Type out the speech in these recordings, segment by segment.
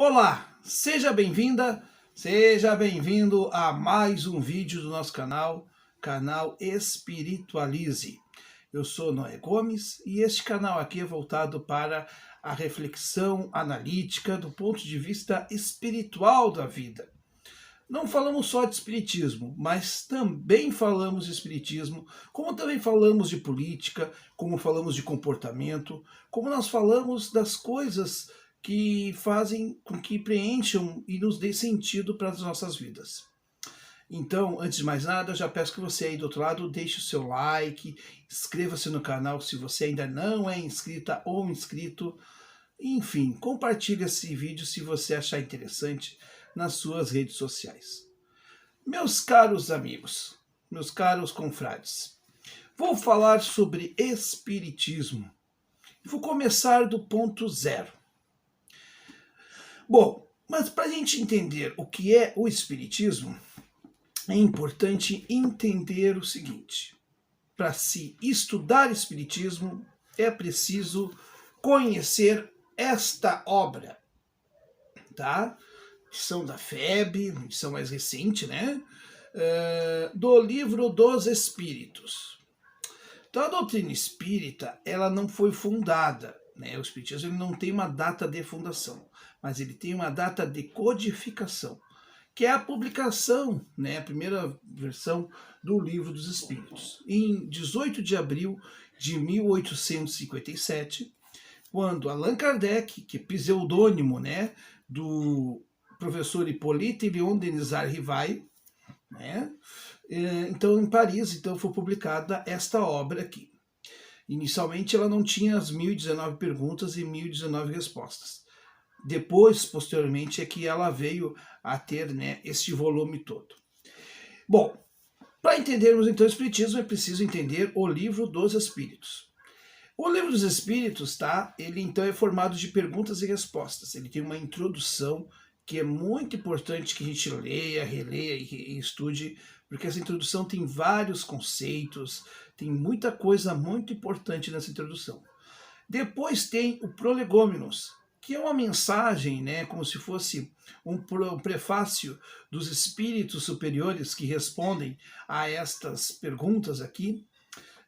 Olá, seja bem-vinda, seja bem-vindo a mais um vídeo do nosso canal Espiritualize. Eu sou Noé Gomes e este canal aqui é voltado para a reflexão analítica do ponto de vista espiritual da vida. Não falamos só de espiritismo, mas também falamos de espiritismo, como também falamos de política, como falamos de comportamento, como nós falamos das coisas que fazem com que preencham e nos dê sentido para as nossas vidas. Então, antes de mais nada, eu já peço que você aí do outro lado deixe o seu like, inscreva-se no canal se você ainda não é inscrita ou inscrito. Enfim, compartilhe esse vídeo se você achar interessante nas suas redes sociais. Meus caros amigos, meus caros confrades, vou falar sobre espiritismo. Vou começar do ponto zero. Bom, mas para a gente entender o que é o espiritismo, é importante entender o seguinte: para se estudar espiritismo, é preciso conhecer esta obra, tá? Edição da FEB, edição mais recente, né? Do Livro dos Espíritos. Então, a doutrina espírita, ela não foi fundada, né? O espiritismo ele não tem uma data de fundação, mas ele tem uma data de codificação, que é a publicação, né? A primeira versão do Livro dos Espíritos, em 18 de abril de 1857, quando Allan Kardec, que é pseudônimo, né, do professor Hippolyte Léon Denisard Rivail, né? Então, em Paris, então, foi publicada esta obra aqui. Inicialmente, ela não tinha as 1019 perguntas e 1019 respostas. Depois, posteriormente, é que ela veio a ter, né, este volume todo. Bom, para entendermos, então, o Espiritismo, é preciso entender o Livro dos Espíritos. O Livro dos Espíritos, tá? Ele, então, é formado de perguntas e respostas. Ele tem uma introdução que é muito importante que a gente leia, releia e estude, porque essa introdução tem vários conceitos, tem muita coisa muito importante nessa introdução. Depois tem o Prolegômenos, que é uma mensagem, né, como se fosse um prefácio dos espíritos superiores que respondem a estas perguntas aqui,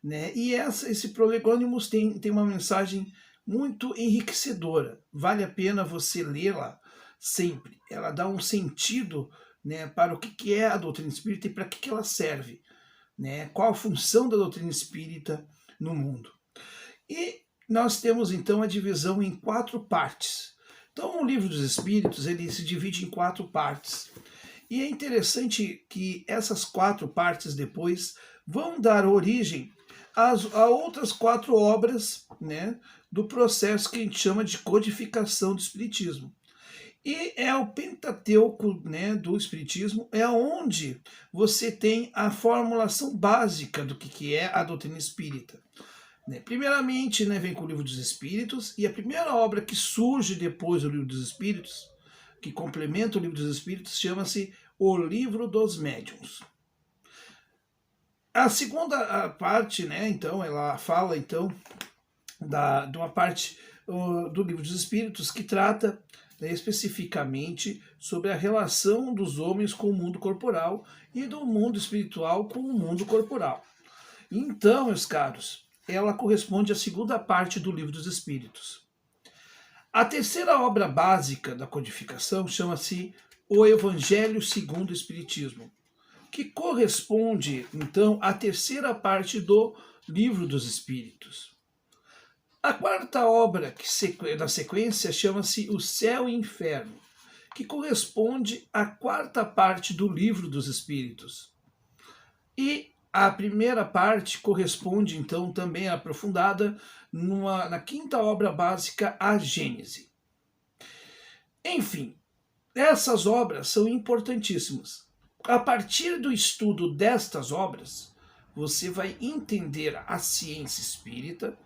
né? E esse Prolegômenos tem uma mensagem muito enriquecedora, vale a pena você lê-la sempre. Ela dá um sentido, né, para o que é a doutrina espírita e para que ela serve, né? Qual a função da doutrina espírita no mundo. E nós temos então a divisão em 4 partes. Então o Livro dos Espíritos ele se divide em 4 partes. E é interessante que essas 4 partes depois vão dar origem a outras 4 obras, né, do processo que a gente chama de codificação do Espiritismo. E é o Pentateuco, né, do Espiritismo, é onde você tem a formulação básica do que é a doutrina espírita. Primeiramente, né, vem com o Livro dos Espíritos, e a primeira obra que surge depois do Livro dos Espíritos, que complementa o Livro dos Espíritos, chama-se O Livro dos Médiuns. A segunda parte, né, então, ela fala então de uma parte do Livro dos Espíritos que trata, né, especificamente sobre a relação dos homens com o mundo corporal e do mundo espiritual com o mundo corporal. Então, meus caros, ela corresponde à segunda parte do Livro dos Espíritos. A terceira obra básica da codificação chama-se O Evangelho segundo o Espiritismo, que corresponde, então, à terceira parte do Livro dos Espíritos. A quarta obra da sequência chama-se O Céu e Inferno, que corresponde à quarta parte do Livro dos Espíritos. E a primeira parte corresponde, então, também aprofundada na quinta obra básica, a Gênese. Enfim, essas obras são importantíssimas. A partir do estudo destas obras, você vai entender a ciência espírita.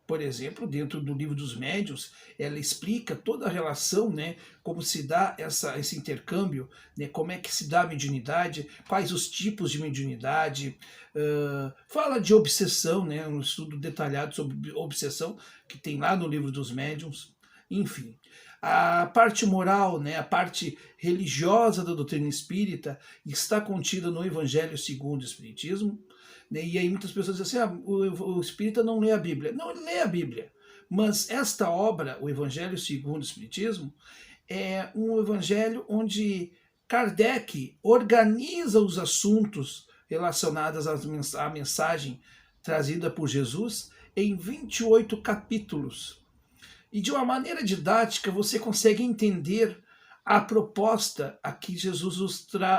Por exemplo, dentro do Livro dos Médiuns, ela explica toda a relação, né, como se dá esse intercâmbio, né, como é que se dá a mediunidade, quais os tipos de mediunidade, fala de obsessão, né, um estudo detalhado sobre obsessão, que tem lá no Livro dos Médiuns, enfim. A parte moral, né, a parte religiosa da doutrina espírita está contida no Evangelho segundo o Espiritismo, né, e aí muitas pessoas dizem assim, o espírita não lê a Bíblia. Não, ele lê a Bíblia, mas esta obra, o Evangelho segundo o Espiritismo, é um evangelho onde Kardec organiza os assuntos relacionados à mensagem trazida por Jesus em 28 capítulos. E de uma maneira didática você consegue entender a proposta a que Jesus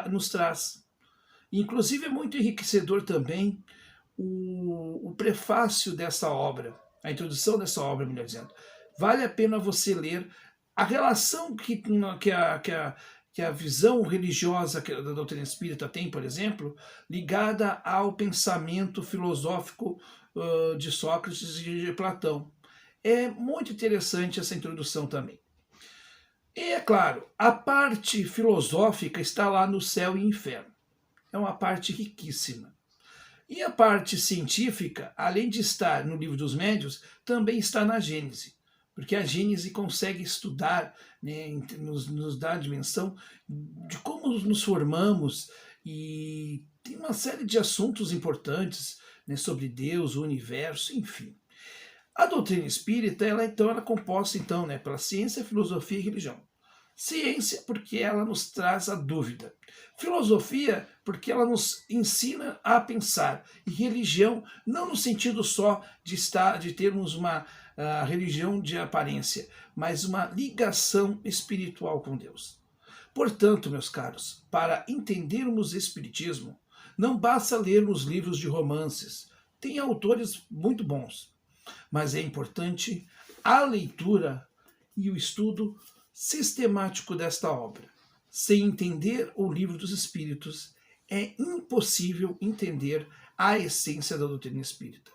nos traz. Inclusive é muito enriquecedor também o prefácio dessa obra, a introdução dessa obra, melhor dizendo. Vale a pena você ler a relação que a visão religiosa da doutrina espírita tem, por exemplo, ligada ao pensamento filosófico de Sócrates e de Platão. É muito interessante essa introdução também. E é claro, a parte filosófica está lá no Céu e Inferno. É uma parte riquíssima. E a parte científica, além de estar no Livro dos Médiuns, também está na Gênese, porque a Gênese consegue estudar, né, nos dá a dimensão de como nos formamos, e tem uma série de assuntos importantes, né, sobre Deus, o universo, enfim. A doutrina espírita, ela é composta então, né, pela ciência, filosofia e religião. Ciência, porque ela nos traz a dúvida. Filosofia, porque ela nos ensina a pensar. E religião, não no sentido só de termos uma religião de aparência, mas uma ligação espiritual com Deus. Portanto, meus caros, para entendermos o Espiritismo, não basta lermos livros de romances. Tem autores muito bons, mas é importante a leitura e o estudo sistemático desta obra. Sem entender o Livro dos Espíritos, é impossível entender a essência da doutrina espírita.